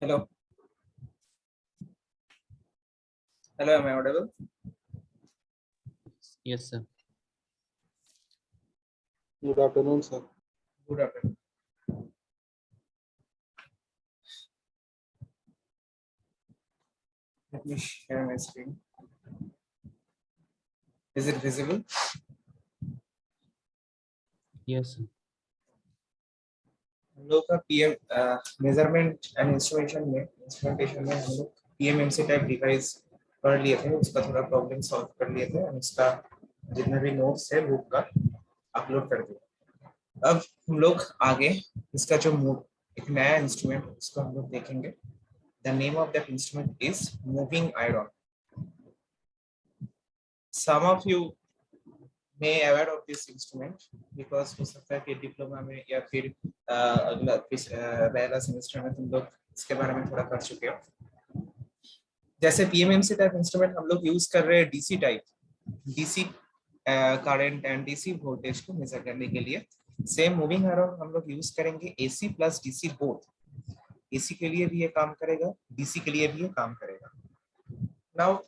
Hello. Hello, am I audible? Yes, sir. Good afternoon, sir. Good afternoon. Let me share my screen. Is it visible? Yes, sir. हम लोग का PM measurement and instrumentation में हम लोग PMMC type device पढ़ लिए थे, उसका थोड़ा प्रॉब्लम सॉल्व कर लिए थे और उसका जितना भी नोट्स है बुक का अपलोड कर दिया। अब हम लोग आगे इसका जो एक नया इंस्ट्रूमेंट उसको हम लोग देखेंगे। The name of that instrument is moving iron. Some of you may aware of this instrument because हो सकता है कि डिप्लोमा में या फिर अगला पहला सेमेस्टर में तुम लोग इसके बारे में थोड़ा कर चुके हो। जैसे पीएमएमसी टाइप इंस्ट्रूमेंट हम लोग यूज कर रहे हैं DC type, DC current and DC voltage को मेजर करने के लिए। सेम मूविंग आयरन हम लोग यूज करेंगे AC plus DC both. AC के लिए भी ये काम करेगा, डीसी के लिए भी ये काम करेगा। Now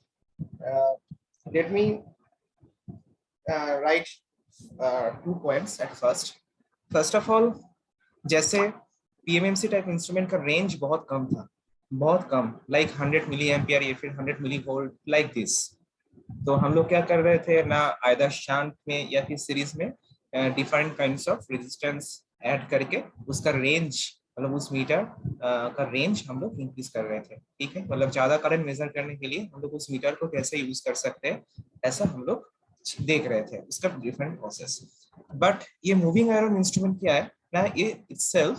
let me write 2 points at first. First of all, जैसे पीएमएमसी टाइप इंस्ट्रूमेंट का रेंज बहुत कम था, बहुत कम, लाइक 100 मिली एम्पियर या फिर 100 मिली वोल्ट लाइक दिस। तो हम लोग क्या कर रहे थे ना, आइदर शंट में या फिर सीरीज में different kinds of resistance add करके उसका रेंज, मतलब उस मीटर का रेंज हम लोग इंक्रीज कर रहे थे। ठीक है, मतलब ज्यादा करंट मेजर करने के लिए हम लोग उस मीटर को कैसे यूज कर सकते हैं, ऐसा हम लोग देख रहे थे, उसका डिफरेंट प्रोसेस। बट ये मूविंग आयरन इंस्ट्रूमेंट क्या है ना, ये itself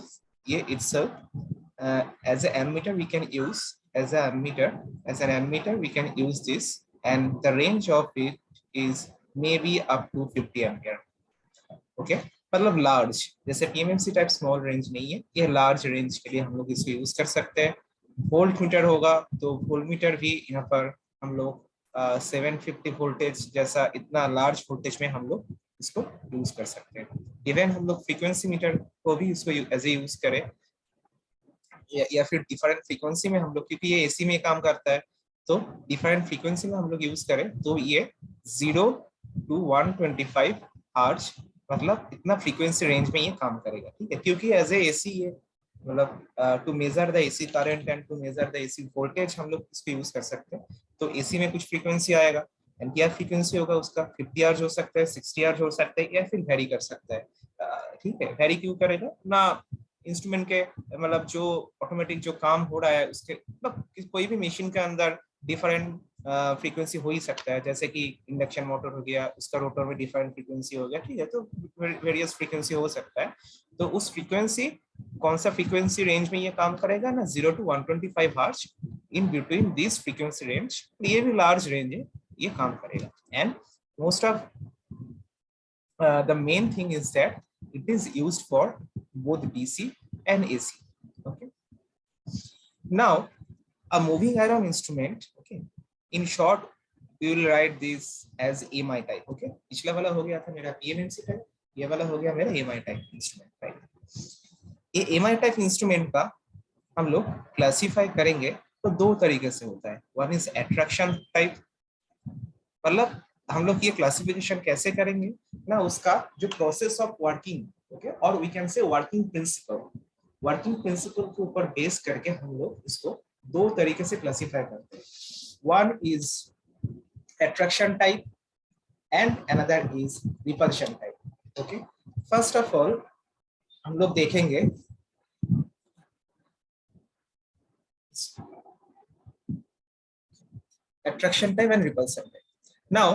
as an ammeter we can use, as an ammeter we can use this, and the range of it is maybe up to 50 ampere. Okay, मतलब large, जैसे PMMC type small range नहीं है, ये large range के लिए हम लोग इसको यूज कर सकते हैं। वोल्ट मीटर होगा तो वोल्ट मीटर भी यहाँ पर हम लोग 750 वोल्टेज जैसा इतना लार्ज वोल्टेज में हम लोग इसको यूज कर सकते हैं। इवन हम लोग फ्रीक्वेंसी मीटर को भी इसको एज ए यूज करें या फिर डिफरेंट फ्रीक्वेंसी में हम लोग, क्योंकि ये एसी में काम करता है, तो डिफरेंट फ्रीक्वेंसी में हम लोग यूज करें तो ये 0 to 125 हर्ट्ज, मतलब इतना फ्रीक्वेंसी रेंज में ये काम करेगा। ठीक है, क्योंकि एज ए एसी ये मतलब to measure the AC current and to measure the AC voltage हम लोग इसको यूज कर सकते हैं। तो एसी में कुछ फ्रीक्वेंसी आएगा, एंड क्या फ्रीक्वेंसी होगा उसका, 50 हर्ट्ज हो सकता है, 60 हर्ट्ज हो सकता है, या फिर वेरी कर सकता है। ठीक है, वेरी क्यों करेगा ना, इंस्ट्रूमेंट के मतलब जो ऑटोमेटिक जो काम हो रहा है उसके, मतलब कोई भी मशीन के अंदर डिफरेंट फ्रीक्वेंसी हो ही सकता है, जैसे कि इंडक्शन मोटर हो गया, उसका रोटर में डिफरेंट फ्रीक्वेंसी हो गया। ठीक है, तो वेरियस फ्रीक्वेंसी हो सकता है। तो उस फ्रीक्वेंसी, कौन सा फ्रीक्वेंसी रेंज में ये काम करेगा ना, 0 to 125 hertz, in between this frequency range, ये भी लार्ज रेंज है, ये काम करेगा। And most of the main thing is that it is used for both DC and AC. Okay, now a moving iron instrument, okay, in short we will write this as AMI type. Okay, पिछला वाला हो गया था मेरा PMMC type, ये वाला हो गया मेरा AMI type instrument, right? ये AMI type instrument का हम लोग क्लासिफाई करेंगे तो दो तरीके से होता है। वन इज एट्रैक्शन टाइप, मतलब हम लोग ये क्लासिफिकेशन कैसे करेंगे ना, उसका जो प्रोसेस ऑफ वर्किंग, ओके, और we can say working principle के ऊपर बेस करके हम लोग इसको दो तरीके से क्लासिफाई करते हैं। One is attraction type and another is repulsion type. Okay, first of all हम लोग देखेंगे attraction type and repulsion type. Now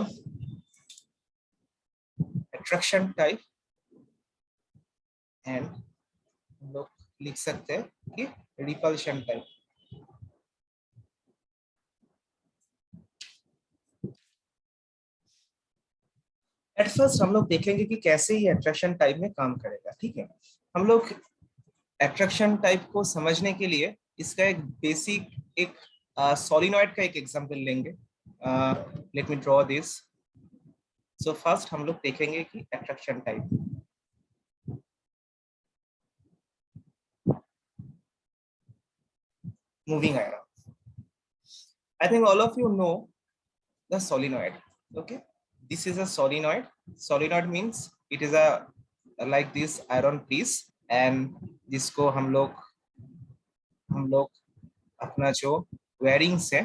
attraction type and हम लोग लिख सकते हैं कि रिपल्शन टाइप। एट फर्स्ट हम लोग देखेंगे कि कैसे ये अट्रैक्शन टाइप में काम करेगा। ठीक है, हम लोग अट्रैक्शन टाइप को समझने के लिए इसका एक बेसिक, एक सोलिनॉइड का एक एग्जांपल लेंगे। Late me draw this. So first हम लोग देखेंगे कि attraction type, moving iron. I think all of you know the solenoid. Okay, this is a solenoid. Solenoid means it is a like this iron piece, and जिसको हम लोग अपना जो wiring से,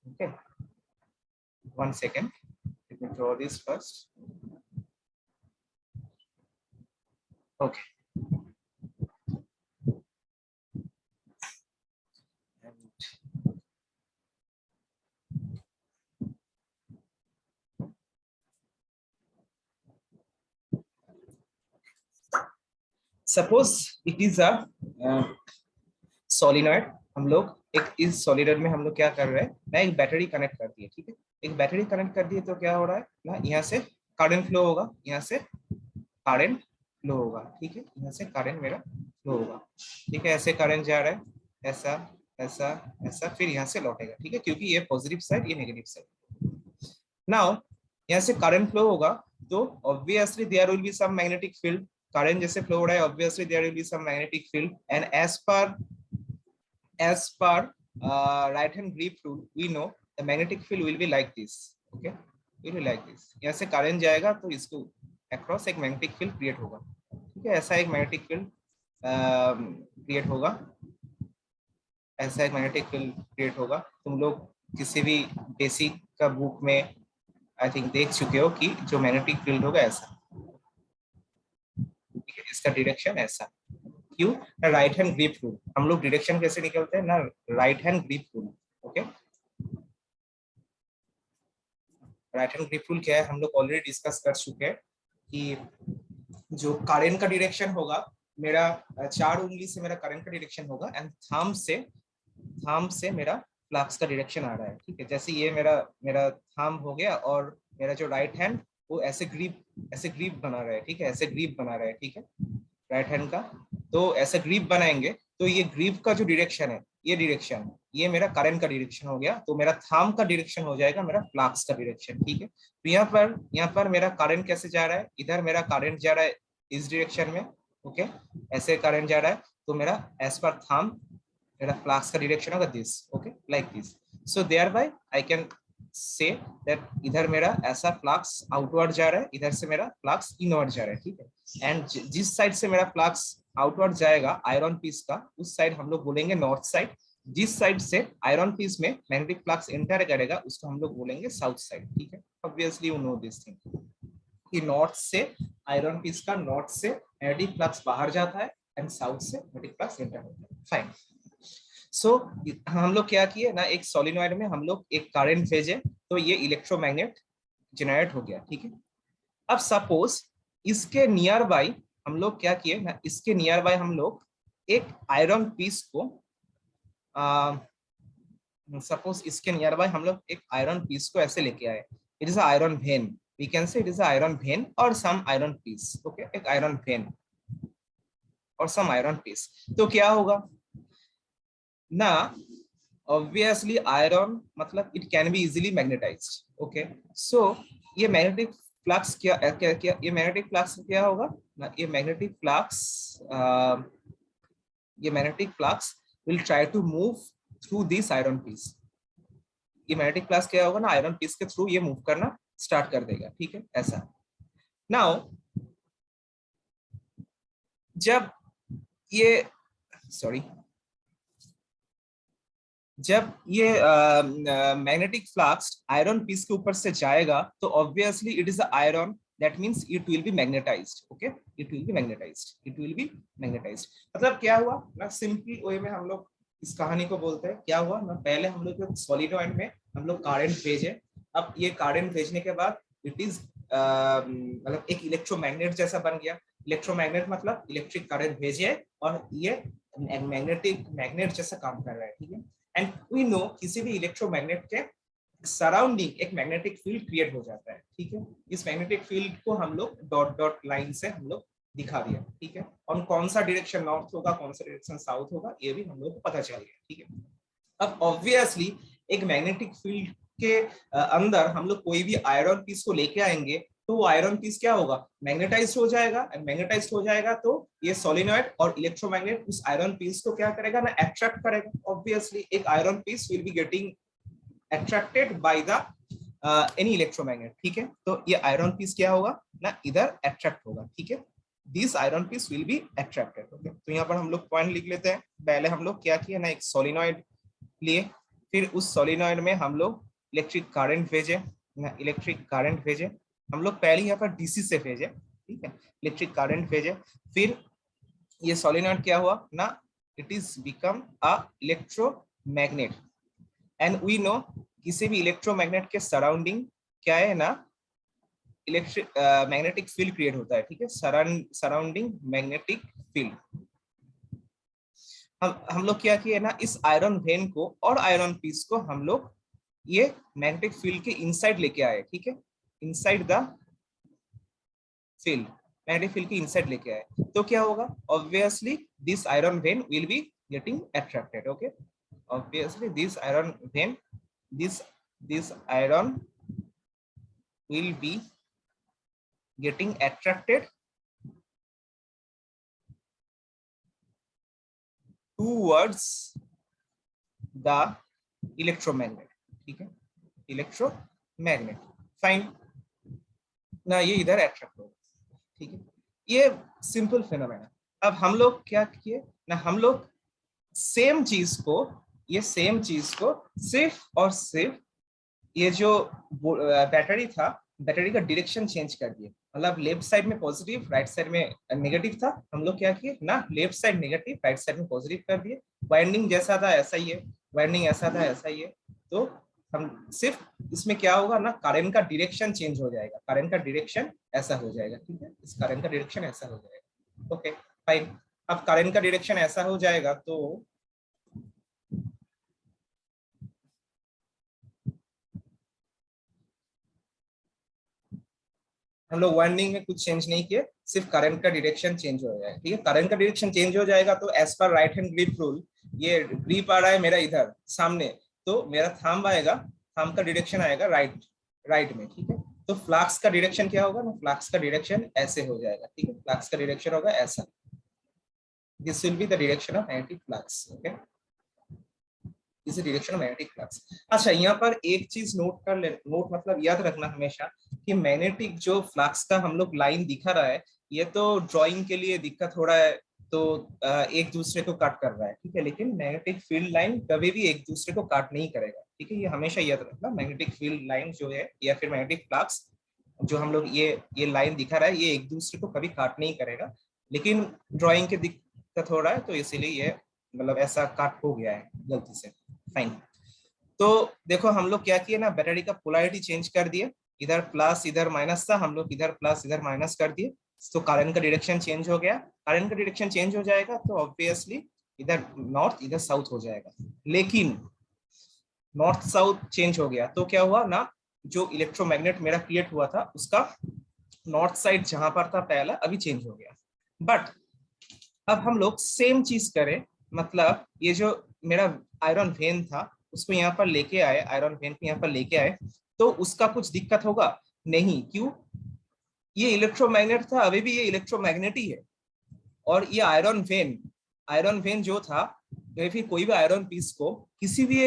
okay, 1 second, let me draw this first. Okay. Suppose it is a solenoid. हम लोग एक इस सोलिनॉइड में हम लोग क्या कर रहे हैं ना, एक बैटरी कनेक्ट कर दिए. ठीक है, एक बैटरी कनेक्ट कर दिए तो क्या हो रहा है ना, यहाँ से करंट फ्लो होगा, यहाँ से करंट फ्लो होगा. ठीक है, यहाँ से करंट मेरा फ्लो होगा. ठीक है, ऐसे करंट जा रहा है, ऐसा ऐसा ऐसा, फिर यहाँ से लौटेगा. ठीक है, क्योंकि ये पॉजिटिव साइड, ये नेगेटिव साइड. नाउ यहाँ से करंट फ्लो होगा तो obviously there will be some magnetic field. Current जैसे फ्लो हो रहा है, obviously there will be some magnetic field, and as per right hand grip rule we know the magnetic field will be like this. Okay, will be like this. यहाँ से current जाएगा तो इसको across एक magnetic field create होगा. ठीक है, ऐसा एक मैग्नेटिक फील्ड क्रिएट होगा, ऐसा एक मैग्नेटिक फील्ड क्रिएट होगा. तुम लोग किसी भी बेसिक का बुक में आई थिंक देख चुके हो कि जो मैग्नेटिक फील्ड होगा ऐसा. ठीक है, इसका डायरेक्शन ऐसा. क्यों ना, राइट हैंड ग्रिप रूल. हम लोग डायरेक्शन कैसे निकलते हैं ना, right hand grip rule. Okay, right hand grip rule क्या है, हम लोग ऑलरेडी डिस्कस कर चुके हैं कि जो करंट का डायरेक्शन होगा, मेरा 4 उंगली से मेरा करंट का डायरेक्शन होगा, एंड थंब से मेरा फ्लक्स का डायरेक्शन आ रहा है. ठीक है, जैसे ये मेरा थंब हो गया, और मेरा जो राइट हैंड वो ऐसे ग्रिप बना रहा है. ठीक है, ऐसे ग्रिप बना रहा है. ठीक है, राइट हैंड का तो ऐसे ग्रिप बनाएंगे तो ये ग्रिप का जो डायरेक्शन है, ये डायरेक्शन, ये मेरा करंट का डायरेक्शन हो गया. तो मेरा थंब का डायरेक्शन हो जाएगा मेरा फ्लक्स का डायरेक्शन. ठीक है, तो यहाँ पर मेरा करंट कैसे जा रहा है, इधर मेरा करंट जा रहा है इस डायरेक्शन में. ओके, ऐसे करंट जा रहा है, तो मेरा एज पर थंब मेरा फ्लक्स का डायरेक्शन होगा this. Okay, like this. So there by I can say that इधर मेरा ऐसा फ्लक्स आउटवर्ड जा रहा है, इधर से मेरा फ्लक्स इनवर्ड जा रहा है. ठीक है, एंड जिस साइड से मेरा फ्लक्स आउटवर्ड जाएगा आयरन पीस का, उस साइड हम लोग बोलेंगे नॉर्थ साइड. जिस साइड से आयरन पीस में मैग्नेटिक फ्लक्स एंटर करेगा उसको हम लोग बोलेंगे साउथ साइड. ठीक है, obviously you know this thing कि नॉर्थ से आयरन पीस का, नॉर्थ से मैग्नेटिक फ्लक्स बाहर जाता है एंड साउथ से मैग्नेटिक फ्लक्स एंटर होता है. फाइन. सो हम लोग क्या किए ना, एक सोलिनॉइड में हम लोग एक करंट भेजे तो ये इलेक्ट्रोमैग्नेट जनरेट हो गया. ठीक है, अब सपोज इसके नियर बाय हम लोग क्या किए ना, इसके नियर बाय हम लोग एक आयरन पीस को सपोज इसके नियर बाय हम लोग एक आयरन पीस को ऐसे लेके आए. It is iron vane, we can say it is iron vane और सम आयरन पीस. ओके, एक आयरन वेन और सम आयरन पीस. तो क्या होगा ना, ऑब्वियसली आयरन मतलब it can be easily magnetized. Okay, so ये मैग्नेटिक फ्लक्स क्या ये मैग्नेटिक फ्लक्स क्या होगा ना, ये magnetic flux will try to move through this iron piece. ये मैग्नेटिक फ्लक्स क्या होगा ना, आयरन पीस के थ्रू ये मूव करना स्टार्ट कर देगा. ठीक है, ऐसा. नाउ जब ये मैग्नेटिक फ्लक्स आयरन पीस के ऊपर से जाएगा तो obviously it is iron, that means it will be magnetised. Okay, it will be magnetised. मतलब क्या हुआ ना, सिंपल वे में हम लोग इस कहानी को बोलते हैं. क्या हुआ ना, पहले हम लोग सॉलिनॉइड में हम लोग करंट भेजे. अब ये करंट भेजने के बाद इट इज मतलब एक इलेक्ट्रोमैग्नेट जैसा बन गया. इलेक्ट्रोमैग्नेट मतलब इलेक्ट्रिक करंट भेजे और ये मैग्नेट जैसा काम कर रहा है. ठीक है, एंड वी नो किसी भी इलेक्ट्रोमैग्नेट के सराउंडिंग एक मैग्नेटिक फील्ड क्रिएट हो जाता है. ठीक है, इस मैग्नेटिक फील्ड को हम लोग डॉट डॉट लाइन से हम लोग दिखा दिया. ठीक है, और कौन सा डायरेक्शन नॉर्थ होगा, कौन सा डायरेक्शन साउथ होगा, ये भी हम लोग को पता चल गया. ठीक है, अब ऑब्वियसली एक मैग्नेटिक फील्ड के अंदर हम लोग कोई भी आयरन पीस को लेके आएंगे तो वो आयरन पीस क्या होगा, मैग्नेटाइज्ड हो जाएगा। मैग्नेटाइज्ड हो जाएगा तो ये सोलिनॉइड और इलेक्ट्रोमैग्नेट उस आयरन पीस को क्या करेगा ना, अट्रैक्ट करेगा। ऑब्वियसली एक iron piece will be getting attracted by the any electromagnet, ठीक है। तो ये आयरन पीस क्या होगा ना, इधर अट्रैक्ट होगा, ठीक है। This iron piece will be attracted, okay. तो यहाँ पर हम लोग पॉइंट लिख लेते हैं। पहले हम लोग क्या किए ना, एक सोलिनॉइड लिए, फिर उस सोलिनॉइड में हम लोग इलेक्ट्रिक करंट भेजे ना, इलेक्ट्रिक करंट भेजे हम लोग। पहले यहाँ पर डीसी से भेजे, ठीक है, इलेक्ट्रिक करंट भेजे। फिर ये सोलिनॉइड क्या हुआ ना, it is become a electromagnet. And we know किसी भी इलेक्ट्रोमैग्नेट के सराउंडिंग क्या है ना, इलेक्ट्रिक मैग्नेटिक फील्ड क्रिएट होता है, ठीक है, सराउंडिंग मैग्नेटिक फील्ड। हम लोग क्या किए ना, इस आयरन वेन को और आयरन पीस को हम लोग ये मैग्नेटिक फील्ड के इनसाइड लेके आए, ठीक है, inside the field, magnetic field के इनसाइड लेके आए। तो क्या होगा, obviously this iron when will be getting attracted, okay. Obviously this iron when, this iron will be getting attracted towards the electromagnet, ठीक है, इलेक्ट्रोमैग्नेट, फाइन ना, ये इधर अट्रैक्ट होगा, ठीक है। ये सिंपल फिनोमेना। अब हम लोग क्या किए ना, हम लोग सेम चीज को, ये सेम चीज को सिर्फ और सिर्फ ये जो बैटरी था, बैटरी का डायरेक्शन चेंज कर दिए। मतलब लेफ्ट साइड में पॉजिटिव, राइट साइड में नेगेटिव था। हम लोग क्या किए ना, left side negative, right side में पॉजिटिव कर दिए। वाइंडिंग जैसा था ऐसा ही है, वाइंडिंग ऐसा था ऐसा ही है। तो हम सिर्फ इसमें क्या होगा ना, करंट का डायरेक्शन चेंज हो जाएगा, करंट का डायरेक्शन ऐसा हो जाएगा, ठीक है, इस करंट का डायरेक्शन ऐसा हो जाएगा, ओके फाइन। अब करंट का डायरेक्शन ऐसा हो जाएगा तो हम लोग वाइंडिंग में कुछ चेंज नहीं किए, सिर्फ करंट का डायरेक्शन चेंज हो जाएगा, ठीक है। करंट का डायरेक्शन चेंज हो जाएगा तो as per right hand grip rule, ये ग्रिप आ रहा है मेरा इधर सामने, तो मेरा थंब आएगा, थंब का डायरेक्शन आएगा राइट, राइट में, ठीक है। तो फ्लक्स का डायरेक्शन क्या होगा ना, फ्लक्स का डायरेक्शन ऐसे हो जाएगा, ठीक है, फ्लक्स का डायरेक्शन होगा ऐसा। This will be the direction of magnetic flux, okay, इस डायरेक्शन ऑफ मैग्नेटिक फ्लक्स। अच्छा, यहाँ पर एक चीज नोट कर ले, नोट मतलब याद रखना हमेशा कि मैग्नेटिक जो फ्लक्स का हम लोग लाइन दिखा रहा है, ये तो ड्राइंग के लिए दिक्कत हो रहा है, तो एक दूसरे को काट कर रहा है, ठीक है। लेकिन मैग्नेटिक फील्ड लाइन कभी भी एक दूसरे को काट नहीं करेगा, ठीक है, ये हमेशा याद रखना। मैग्नेटिक फील्ड लाइन जो है या फिर मैग्नेटिक फ्लक्स जो हम लोग ये लाइन दिखा रहा है, ये एक दूसरे को कभी काट नहीं करेगा। लेकिन ड्राइंग के दिक्कत हो रहा है तो इसीलिए ये मतलब ऐसा काट हो गया है गलती से, फाइन। तो देखो हम लोग क्या किए ना, बैटरी का पोलैरिटी चेंज कर दिए, इधर प्लस इधर माइनस था, हम लोग इधर प्लस इधर माइनस कर दिए। तो करंट का डायरेक्शन चेंज हो गया, करंट का डायरेक्शन चेंज हो जाएगा तो ऑब्वियसली इधर नॉर्थ इधर साउथ हो जाएगा। लेकिन नॉर्थ साउथ चेंज हो गया तो क्या हुआ ना, जो इलेक्ट्रोमैग्नेट मेरा क्रिएट हुआ था उसका नॉर्थ साइड जहां पर था पहला, अभी चेंज हो गया। बट अब हम लोग सेम चीज करें, मतलब ये जो मेरा आयरन वेन था उसको यहाँ पर लेके आए, आयरन वेन को यहाँ पर लेके आए, तो उसका कुछ दिक्कत होगा नहीं, क्यों, ये इलेक्ट्रोमैग्नेट था, अभी भी ये इलेक्ट्रोमैग्नेट ही है। और ये आयरन वेन जो था, या फिर कोई भी आयरन पीस को किसी भी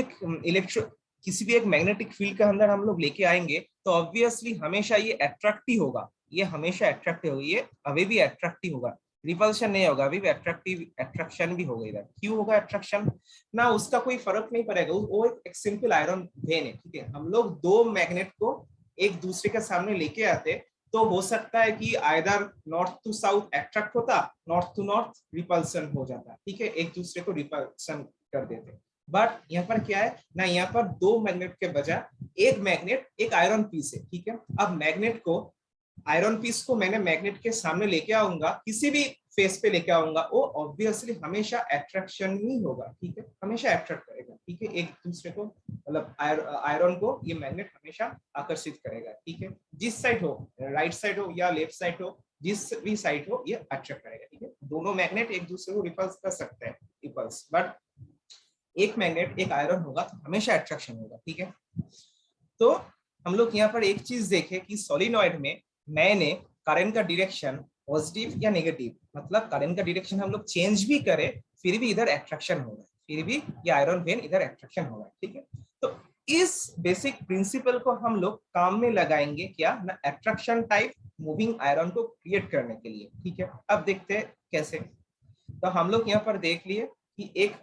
एक मैग्नेटिक फील्ड के अंदर हम लोग लेके आएंगे तो ऑब्वियसली हमेशा ये अट्रैक्टिव होगा, ये हमेशा अट्रैक्टिव होगा, ये अभी भी अट्रैक्टिव होगा, रिपल्शन नहीं होगा, अभी भी अट्रैक्शन भी होगा। इधर क्यों होगा अट्रैक्शन ना, उसका कोई फर्क नहीं पड़ेगा, वो एक सिंपल आयरन वेन है, ठीक है। हम लोग दो मैग्नेट को एक दूसरे के सामने लेके आते तो हो सकता है कि either north to south attract होता, नॉर्थ टू नॉर्थ रिपल्सन हो जाता, ठीक है, एक दूसरे को रिपल्सन कर देते। बट यहाँ पर क्या है ना, यहाँ पर दो मैग्नेट के बजाय एक मैग्नेट एक आयरन पीस है, ठीक है। अब मैग्नेट को, आयरन पीस को मैंने मैग्नेट के सामने लेके आऊंगा, किसी भी फेस पे लेके आऊंगा, वो ऑब्वियसली हमेशा अट्रैक्शन ही होगा, ठीक है, हमेशा अट्रैक्ट करेगा, ठीक है, एक दूसरे को, मतलब आयरन को ये मैग्नेट हमेशा आकर्षित करेगा, ठीक है, जिस साइड हो, राइट साइड हो या लेफ्ट साइड हो, जिस भी साइड हो ये अट्रैक्ट करेगा, ठीक है। दोनों मैग्नेट एक दूसरे को रिपल्स कर सकते हैं, रिपल्स, बट एक मैग्नेट एक आयरन होगा तो हमेशा अट्रैक्शन होगा, ठीक है। तो हम लोग यहाँ पर एक चीज देखें कि सोलिनॉइड में मैंने करंट का डायरेक्शन पॉजिटिव या नेगेटिव, मतलब करंट का डायरेक्शन हम लोग चेंज भी करें फिर भी इधर अट्रैक्शन होगा, फिर भी ये आयरन वेन इधर अट्रैक्शन होगा, ठीक है। तो इस बेसिक प्रिंसिपल को हम लोग काम में लगाएंगे क्या ना, अट्रैक्शन टाइप मूविंग आयरन को क्रिएट करने के लिए, ठीक है। अब देखते हैं कैसे। तो हम लोग यहाँ पर देख लिए कि एक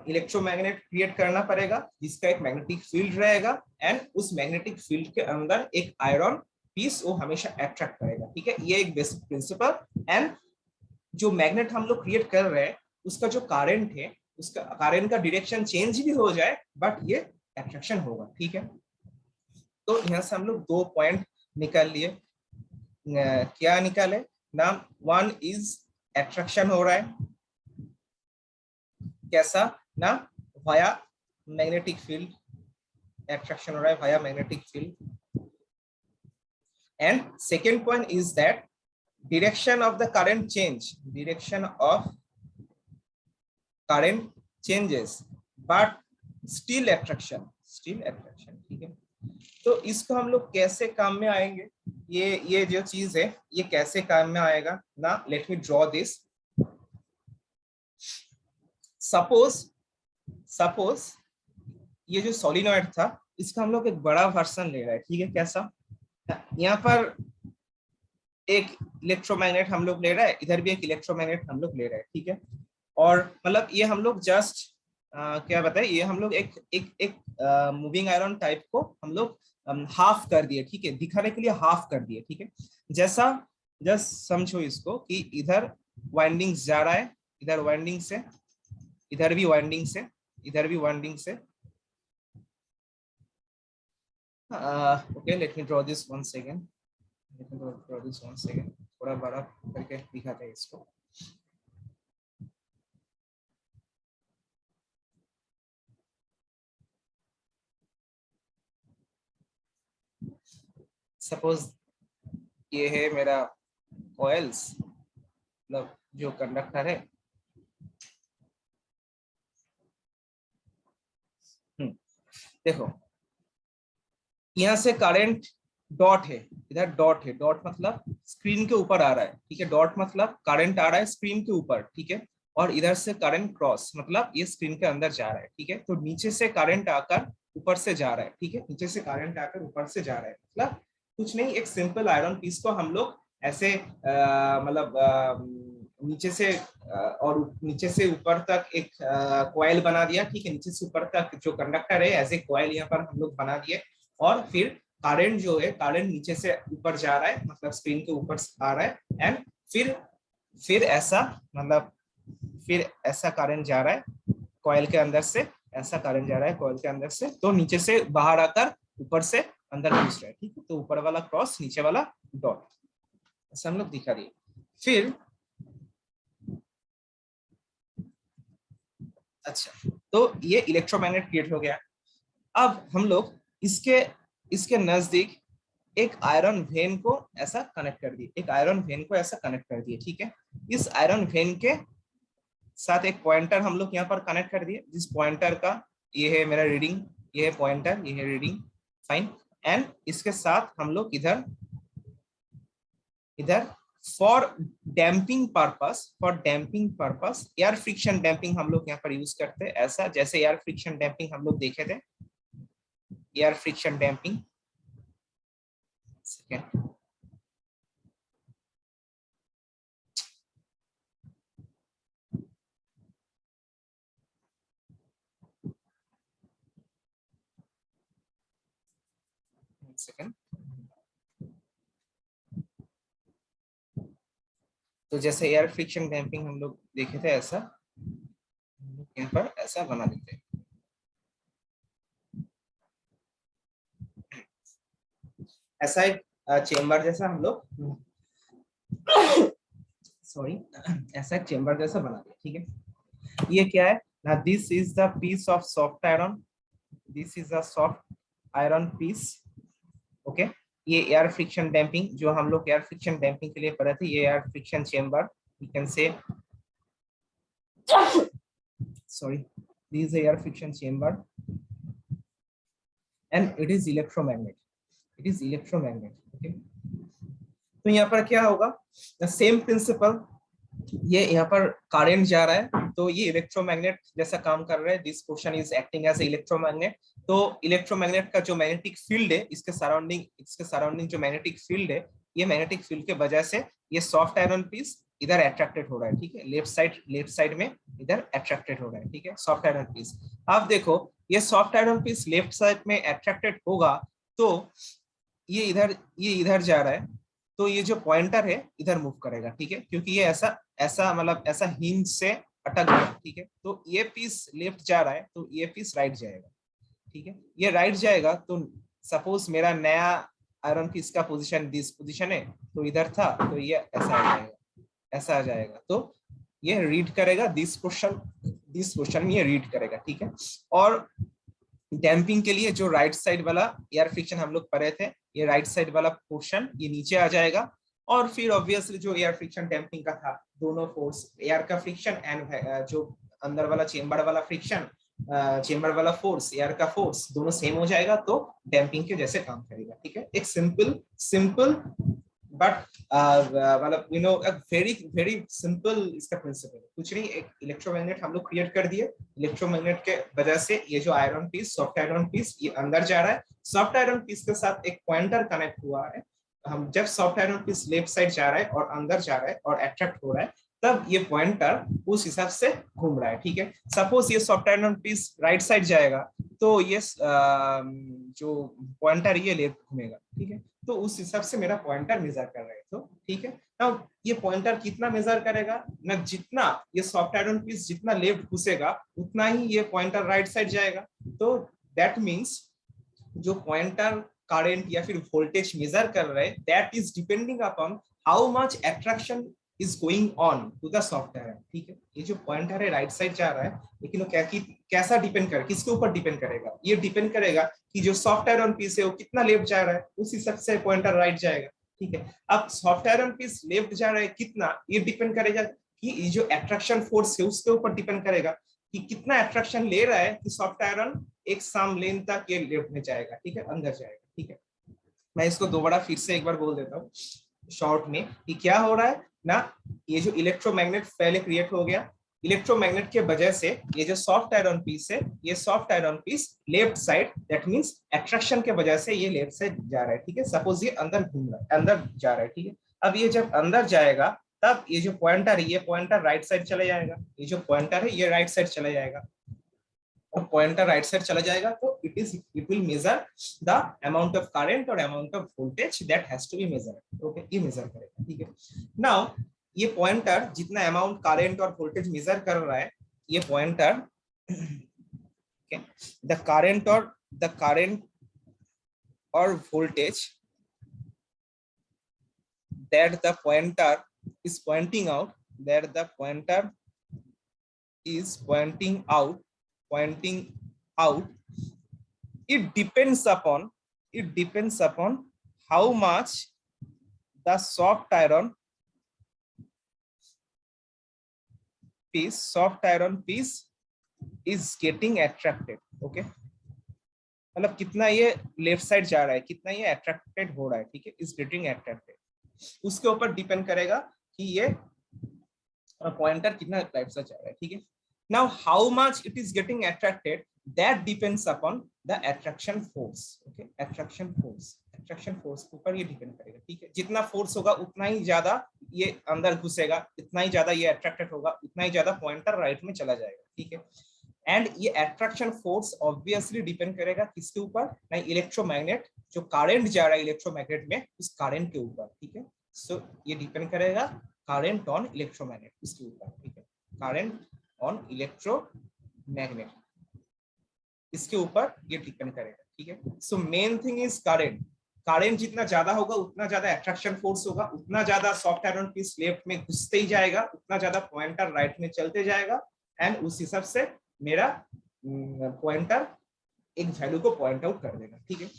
इलेक्ट्रोमैग्नेट क्रिएट करना पड़ेगा जिसका एक मैग्नेटिक फील्ड रहेगा, एंड उस मैग्नेटिक फील्ड के अंदर एक आयरन पीस वो हमेशा अट्रैक्ट करेगा, ठीक है। ये एक बेसिक प्रिंसिपल। एंड जो मैग्नेट हम लोग क्रिएट कर रहे हैं उसका जो करंट है, उसका करंट का डायरेक्शन चेंज भी हो जाए बट ये अट्रैक्शन होगा, ठीक है। तो यहाँ से हम लोग 2 पॉइंट निकाल लिए। क्या निकाले ना, वन इज अट्रैक्शन हो रहा है कैसा ना, वाया मैग्नेटिक फील्ड, अट्रैक्शन हो रहा है via magnetic field. And second point is that direction of the current change, direction of current changes but still attraction, ठीक है। तो इसको हम लोग कैसे काम में आएंगे, ये जो चीज है ये कैसे काम में आएगा ना, late me draw this. Suppose ये जो सोलिनॉइड था इसका हम लोग एक बड़ा वर्जन ले रहे हैं, ठीक है। कैसा, यहाँ पर एक इलेक्ट्रोमैग्नेट हम लोग ले रहे हैं, इधर भी एक इलेक्ट्रोमैग्नेट हम लोग ले रहे हैं, ठीक है। और मतलब ये हम लोग जस्ट क्या बताए, ये हम लोग एक एक एक मूविंग आयरन टाइप को हम लोग हाफ कर दिए, ठीक है, दिखाने के लिए हाफ कर दिए, ठीक है। जैसा जस्ट समझो इसको कि इधर वाइंडिंग्स जा रहा है, इधर वाइंडिंग से, इधर भी वाइंडिंग से, इधर भी वाइंडिंग से। Okay, let me draw this once again, थोड़ा बड़ा करके दिखाते हैं इसको। सपोज ये है मेरा कॉइल्स, मतलब जो कंडक्टर है। देखो यहाँ से करंट डॉट है, इधर डॉट है, डॉट मतलब स्क्रीन के ऊपर आ रहा है, ठीक है। डॉट मतलब करंट आ रहा है स्क्रीन के ऊपर, ठीक है। और इधर से करंट क्रॉस मतलब ये स्क्रीन के अंदर जा रहा है, ठीक है। तो नीचे से करंट आकर ऊपर से जा रहा है, ठीक है, नीचे से करंट आकर ऊपर से जा रहा है, मतलब कुछ नहीं, एक सिंपल आयरन पीस को हम लोग ऐसे मतलब नीचे से और नीचे से ऊपर तक एक कॉइल बना दिया, ठीक है। नीचे से ऊपर तक जो कंडक्टर है एज ए कॉइल यहाँ पर हम लोग बना दिए, और फिर करंट जो है, करंट नीचे से ऊपर जा रहा है, मतलब स्क्रीन के ऊपर आ रहा है, एंड फिर ऐसा मतलब फिर ऐसा करंट जा रहा है कॉइल के अंदर से, ऐसा करंट जा रहा है कॉइल के अंदर से, तो नीचे से बाहर आकर ऊपर से अंदर घुस रहा है, ठीक है। तो ऊपर वाला क्रॉस, नीचे वाला डॉट, ऐसा हम लोग दिखा दिए। फिर अच्छा, तो ये इलेक्ट्रोमैग्नेट क्रिएट हो गया। अब हम लोग इसके नजदीक एक आयरन वेन को ऐसा कनेक्ट कर दिए, एक आयरन वेन को ऐसा कनेक्ट कर दिए, ठीक है। इस आयरन वेन के साथ एक पॉइंटर हम लोग यहाँ पर कनेक्ट कर दिए, जिस पॉइंटर का ये है मेरा रीडिंग, ये है पॉइंटर, ये है रीडिंग, फाइन। एंड इसके साथ हम लोग इधर for damping purpose air friction damping हम लोग यहाँ पर यूज करते हैं, ऐसा जैसे एयर फ्रिक्शन डैम्पिंग हम लोग देखे थे, air friction damping. Second, second. तो जैसे एयर फ्रिक्शन डैम्पिंग हम लोग देखे थे, ऐसा यहाँ पर ऐसा बना देते हैं। ऐसा एक चेम्बर जैसा हम लोग सॉरी ऐसा एक चेम्बर जैसा बना दिया, ठीक है। ये क्या है ना, this is the piece of soft iron, this is a soft iron piece, okay. ये एयर फ्रिक्शन डैम्पिंग जो हम लोग एयर फ्रिक्शन डैम्पिंग के लिए पढ़े थे, ये air friction chamber, you can say sorry, this is a air friction chamber and it is electromagnet, okay। तो यहाँ पर क्या होगा, सेम प्रिंसिपल, ये यहाँ पर करंट जा रहा है तो ये इलेक्ट्रोमैग्नेट जैसा काम कर रहा है, this portion is acting as electromagnet. तो इलेक्ट्रोमैग्नेट का जो मैग्नेटिक फील्ड है, इसके सराउंडिंग जो मैग्नेटिक फील्ड है, ये मैग्नेटिक फील्ड के वजह से ये सॉफ्ट आयरन पीस इधर अट्रैक्टेड हो रहा है, ठीक है, लेफ्ट साइड में इधर अट्रैक्टेड हो रहा है, ठीक है, सॉफ्ट आयरन पीस। अब देखो ये soft iron piece left side में अट्रैक्टेड होगा तो ये इधर जा रहा है, तो ये जो पॉइंटर है इधर मूव करेगा, ठीक है, क्योंकि ये ऐसा ऐसा मतलब ऐसा हिंज से अटक गया, ठीक है। तो ये पीस लेफ्ट जा रहा है तो ये पीस राइट जाएगा, ठीक है, ये राइट जाएगा। तो सपोज मेरा नया आयरन पीस का पोजीशन दिस पोजीशन है, तो इधर था तो ये ऐसा आ जाएगा, ऐसा आ जाएगा, तो ये रीड करेगा दिस पोर्शन में ये रीड करेगा, ठीक है। और डैम्पिंग के लिए जो राइट साइड वाला एयर फ्रिक्शन हम लोग पढ़े थे, ये राइट साइड वाला पोर्शन ये नीचे आ जाएगा। और फिर ऑब्वियसली जो एयर फ्रिक्शन डैम्पिंग का था, दोनों फोर्स, एयर का फ्रिक्शन एंड जो अंदर वाला चेंबर वाला फ्रिक्शन, चेंबर वाला फोर्स, एयर का फोर्स, दोनों सेम हो जाएगा तो डैम्पिंग के जैसे काम करेगा, ठीक है। एक सिंपल बट मतलब you know very very simple इसका प्रिंसिपल, कुछ नहीं, एक इलेक्ट्रोमैग्नेट हम लोग क्रिएट कर दिए, इलेक्ट्रोमैग्नेट के वजह से ये जो iron piece, soft iron piece, ये अंदर जा रहा है, सॉफ्ट आयरन पीस के साथ एक पॉइंटर कनेक्ट हुआ है। हम जब soft iron piece left side जा रहा है और अंदर जा रहा है और अट्रैक्ट हो रहा है, तब ये पॉइंटर उस हिसाब से घूम रहा है, ठीक है। सपोज ये soft iron piece right side जाएगा तो ये जो पॉइंटर ये लेफ्ट घूमेगा, ठीक है। तो उस हिसाब से मेरा पॉइंटर मेजर कर रहे हैं, तो ठीक है। नाउ ये पॉइंटर कितना मेजर करेगा ना, जितना ये सॉफ्ट आयरन पीस जितना लेफ्ट घुसेगा उतना ही ये पॉइंटर राइट साइड जाएगा। तो दैट मींस जो पॉइंटर करंट या फिर वोल्टेज मेजर कर रहे हैं, that is depending upon how much attraction is going on to the soft iron, ठीक है। ये जो पॉइंटर है राइट साइड जा रहा है, लेकिन वो कैसा डिपेंड करे, किसके ऊपर डिपेंड करेगा, ये डिपेंड करेगा कि जो सॉफ्ट आयरन पीस है वो कितना लेफ्ट जा रहा है, उस हिसाब से पॉइंटर राइट जाएगा, ठीक है। अब सॉफ्ट आयरन पीस लेफ्ट जा रहा है कितना, ये डिपेंड करेगा कि जो अट्रैक्शन फोर्स है उसके ऊपर डिपेंड करेगा कि कितना अट्रैक्शन ले रहा है कि सॉफ्ट आयरन एक सम लेंथ तक ये लेफ्ट में जाएगा, ठीक है, अंदर जाएगा, ठीक है। मैं इसको दोबारा फिर से एक बार बोल देता हूँ शॉर्ट में कि क्या हो रहा है ना, ये जो इलेक्ट्रोमैग्नेट पहले क्रिएट हो गया, इलेक्ट्रोमैग्नेट के वजह से ये जो सॉफ्ट आयरन पीस है, ये soft iron piece left side, that means attraction के वजह से ये लेफ्ट साइड जा रहा है, ठीक है। सपोज ये अंदर घूम रहा है, अंदर जा रहा है, ठीक है। अब ये जब अंदर जाएगा तब ये जो पॉइंटर है, ये पॉइंटर राइट साइड चला जाएगा, ये जो पॉइंटर है ये राइट साइड चला जाएगा, और पॉइंटर राइट साइड चला जाएगा तो it will measure the amount of current और amount of voltage that has to be measured, okay, ये मेजर करेगा, ठीक है। नाउ ये पॉइंटर जितना अमाउंट करंट और वोल्टेज मेजर कर रहा है, ये पॉइंटर द करंट और voltage that the pointer is pointing out, that the pointer is pointing out, it depends upon how much the soft iron piece is getting attracted, okay, मतलब कितना ये left side जा रहा है, कितना ये attracted हो रहा है, ठीक है, इज गेटिंग अट्रैक्टेड, उसके ऊपर डिपेंड करेगा कि ये पॉइंटर कितना राइट साइड जा रहा है, ठीक है। Now how much it is getting attracted, that depends upon the attraction force, okay, attraction force के ऊपर ये डिपेंड करेगा, ठीक है। जितना फोर्स होगा उतना ही ज्यादा ये अंदर घुसेगा, इतना ही ज्यादा ये अट्रैक्टेड होगा, उतना ही ज्यादा पॉइंटर राइट में चला जाएगा, ठीक है। एंड ये अट्रैक्शन फोर्स ऑब्वियसली डिपेंड करेगा किसके ऊपर, नहीं, इलेक्ट्रोमैग्नेट, जो करंट जा रहा है इलेक्ट्रोमैग्नेट में उस करंट के ऊपर, ठीक है। सो ये डिपेंड करेगा करंट ऑन इलेक्ट्रोमैग्नेट, उसके ऊपर, ठीक है, करंट ऑन इलेक्ट्रोमैग्नेट, इसके ऊपर ये डिपेंड करेगा, ठीक है। So main thing is current जितना ज्यादा होगा उतना ज्यादा अट्रैक्शन फोर्स होगा, उतना ज्यादा सॉफ्ट आयरन पीस लेफ्ट में घुसते ही जाएगा, उतना ज्यादा पॉइंटर राइट में चलते जाएगा, एंड उस हिसाब से मेरा पॉइंटर एक वैल्यू को पॉइंट आउट कर देगा, ठीक है।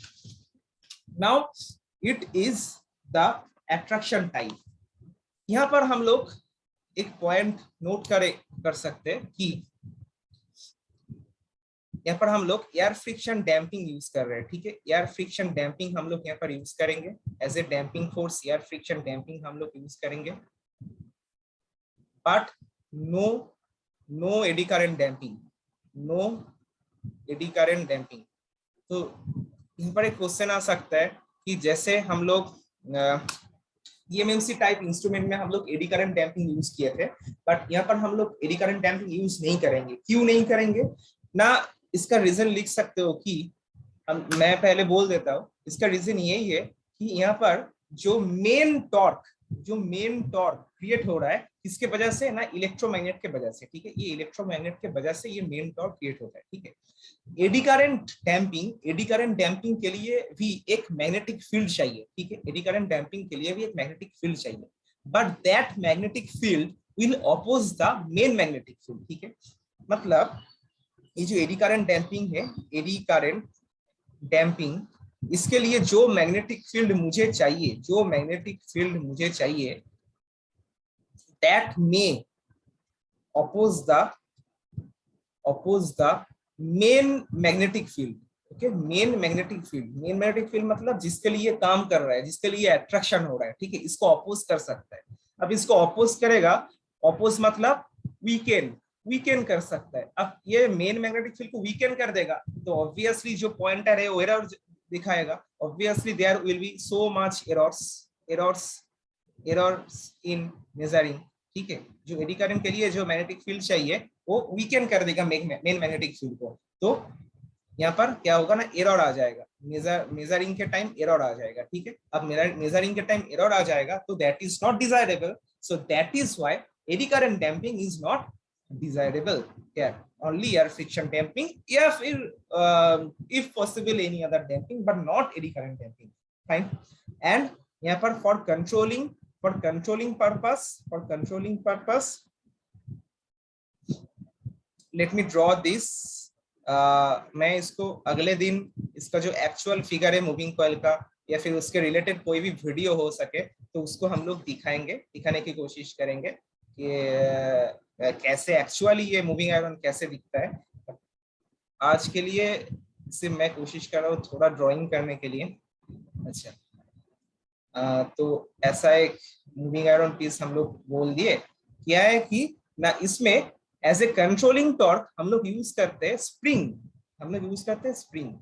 Now it is the attraction type. यहां पर हम लोग एक पॉइंट नोट कर सकते हैं कि यहाँ पर हम लोग एयर फ्रिक्शन डैम्पिंग यूज कर रहे हैं, ठीक है। एयर फ्रिक्शन डैम्पिंग हम लोग यहाँ पर यूज करेंगे as a damping force, air friction damping हम लोग यूज करेंगे, but no eddy current damping, no eddy current damping. तो यहाँ पर एक क्वेश्चन आ सकता है कि जैसे हम लोग ईएमएमसी टाइप इंस्ट्रूमेंट में हम लोग एडी करंट डैम्पिंग यूज किए थे, बट यहाँ पर हम लोग एडी करंट डैम्पिंग यूज नहीं करेंगे। क्यों नहीं करेंगे ना, इसका रीजन लिख सकते हो कि मैं पहले बोल देता हूँ। इसका रीजन यही है कि यहाँ पर जो मेन टॉर्क क्रिएट हो रहा है किसके वजह से ना, इलेक्ट्रोमैग्नेट के वजह से, ठीक है। ये इलेक्ट्रोमैग्नेट के वजह से ये मेन टॉर्क क्रिएट होता है, ठीक है। एडी करंट डैम्पिंग के लिए भी एक मैग्नेटिक फील्ड चाहिए, ठीक है। एडी करंट डैम्पिंग के लिए भी एक मैग्नेटिक फील्ड चाहिए, but that magnetic field will oppose the main magnetic field, ठीक है। मतलब ये जो एडी करंट डैम्पिंग है, एडी करंट डैम्पिंग, इसके लिए जो मैग्नेटिक फील्ड मुझे चाहिए, that may oppose the main magnetic field, okay. Main magnetic field मतलब जिसके लिए काम कर रहा है, जिसके लिए अट्रैक्शन हो रहा है, ठीक है, इसको अपोज कर सकता है। अब इसको अपोज करेगा, अपोज मतलब वीकेन कर सकता है। अब ये मेन मैग्नेटिक फील्ड को वीकेन कर देगा तो ऑब्वियसली जो पॉइंटर है वो एरर दिखाएगा। Obviously there will be so much errors in measuring, ठीक है। जो एडी करंट के लिए जो मैग्नेटिक फील्ड चाहिए वो वीकेन कर देगा मेन मैग्नेटिक फील्ड को। तो यहाँ पर क्या होगा ना, एरर आ जाएगा, मेजरिंग के टाइम एरर आ जाएगा, ठीक है। अब मेजरिंग के टाइम एरर आ जाएगा तो that is not desirable. So that is why AD current damping is not desirable here. Only air friction damping, if possible any other damping, but not eddy current damping. Fine. And यहाँ पर for controlling purpose, let me draw this. मैं इसको अगले दिन इसका जो actual figure है moving coil का या फिर उसके रिलेटेड कोई भी वीडियो हो सके तो उसको हम लोग दिखाने की कोशिश करेंगे कि कैसे एक्चुअली ये मूविंग आयरन कैसे दिखता है। आज के लिए सिर्फ मैं कोशिश कर रहा हूँ थोड़ा ड्राइंग करने के लिए। अच्छा, तो ऐसा एक मूविंग आयरन पीस हम लोग बोल दिए। क्या है कि ना, इसमें एज ए कंट्रोलिंग टॉर्क हम लोग यूज करते हैं स्प्रिंग,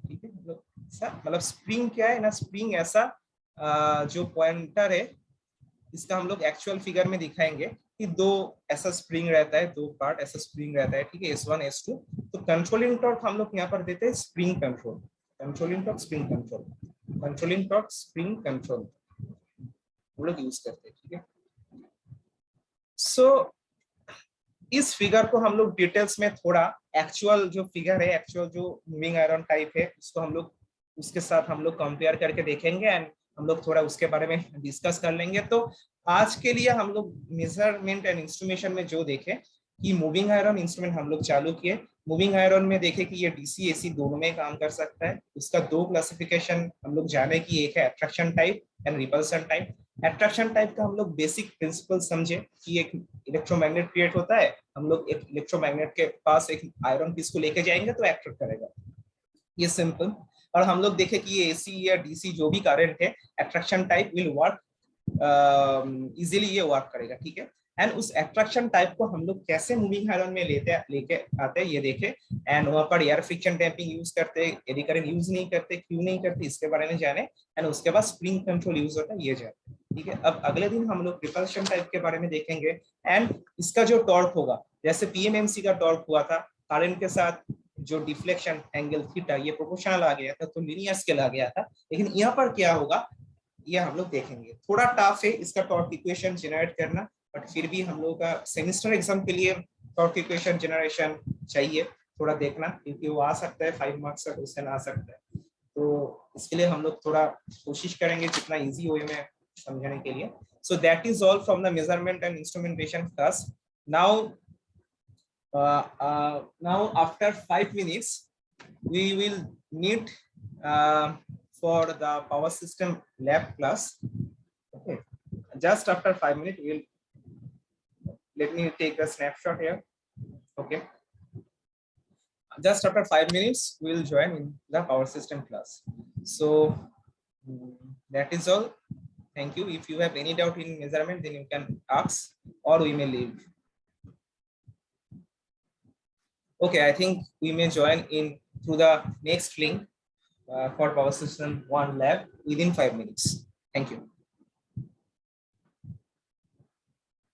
ठीक है। मतलब स्प्रिंग क्या है ना, स्प्रिंग ऐसा जो पॉइंटर है इसका हम लोग एक्चुअल फिगर में दिखाएंगे कि दो ऐसा स्प्रिंग रहता है, दो पार्ट ऐसा स्प्रिंग रहता है, ठीक है, S1 S2। तो कंट्रोलिंग टॉर्क हम लोग यहाँ पर देते हैं spring control, controlling torque spring control हम लोग यूज करते हैं, ठीक है। सो इस फिगर को हम लोग डिटेल्स में थोड़ा एक्चुअल जो फिगर है, एक्चुअल जो मूविंग आयरन टाइप है उसको हम लोग उसके साथ हम लोग कंपेयर करके देखेंगे एंड हम लोग थोड़ा उसके बारे में डिस्कस कर लेंगे। तो आज के लिए हम लोग मेजरमेंट एंड इंस्ट्रूमेंटेशन में जो देखे कि मूविंग आयरन इंस्ट्रूमेंट हम लोग चालू किए। मूविंग आयरन में देखे कि ये डीसी एसी दोनों में काम कर सकता है। उसका दो क्लासिफिकेशन हम लोग जाने की, एक है attraction type and repulsion type. Attraction type का हम लोग बेसिक प्रिंसिपल समझे कि एक इलेक्ट्रोमैग्नेट क्रिएट होता है, हम लोग एक इलेक्ट्रोमैग्नेट के पास एक आयरन पीस को लेके जाएंगे तो अट्रैक्ट करेगा, ये सिंपल। और हम लोग देखे कि ये एसी या डीसी जो भी करंट है, attraction type will work easily, ये वर्क करेगा, ठीक है। एंड उस अट्रैक्शन टाइप को हम लोग कैसे मूविंग आयरन में लेके आते हैं ये देखे। एंड वहां पर एयर फ्रिक्शन डैम्पिंग यूज करते, एडी करंट यूज नहीं करते, क्यों नहीं करते इसके बारे में जाने। एंड उसके बाद स्प्रिंग कंट्रोल यूज होता है, ये जाने, ठीक है। अब अगले दिन हम लोग रिपल्शन टाइप के बारे में देखेंगे एंड इसका जो टॉर्क होगा, जैसे पीएमएमसी का टॉर्क हुआ था, करंट के साथ जो डिफ्लेक्शन एंगल थीटा ये प्रोपोर्शनल आ गया था तो लीनियर स्केल आ गया था। लेकिन यहाँ पर क्या होगा ये हम लोग देखेंगे। थोड़ा टफ है इसका टॉर्क इक्वेशन जनरेट करना, बट फिर भी हम लोगों का सेमेस्टर एग्जाम के लिए टॉर्क इक्वेशन जनरेशन चाहिए, थोड़ा देखना क्योंकि वो आ सकता है 5 मार्क्स का क्वेश्चन आ सकता है। तो इसके लिए हम लोग थोड़ा कोशिश करेंगे जितना इजी वे में समझाने के लिए। So that is all from the measurement and instrumentation class. Now after 5 minutes we will meet for the power system lab class. Okay, just after 5 minutes we'll let me take a snapshot here. Okay, just after 5 minutes, we will join in the power system class. So that is all. Thank you. If you have any doubt in measurement, then you can ask or we may leave. Okay, I think we may join in through the next link for power system 1 lab within 5 minutes. Thank you.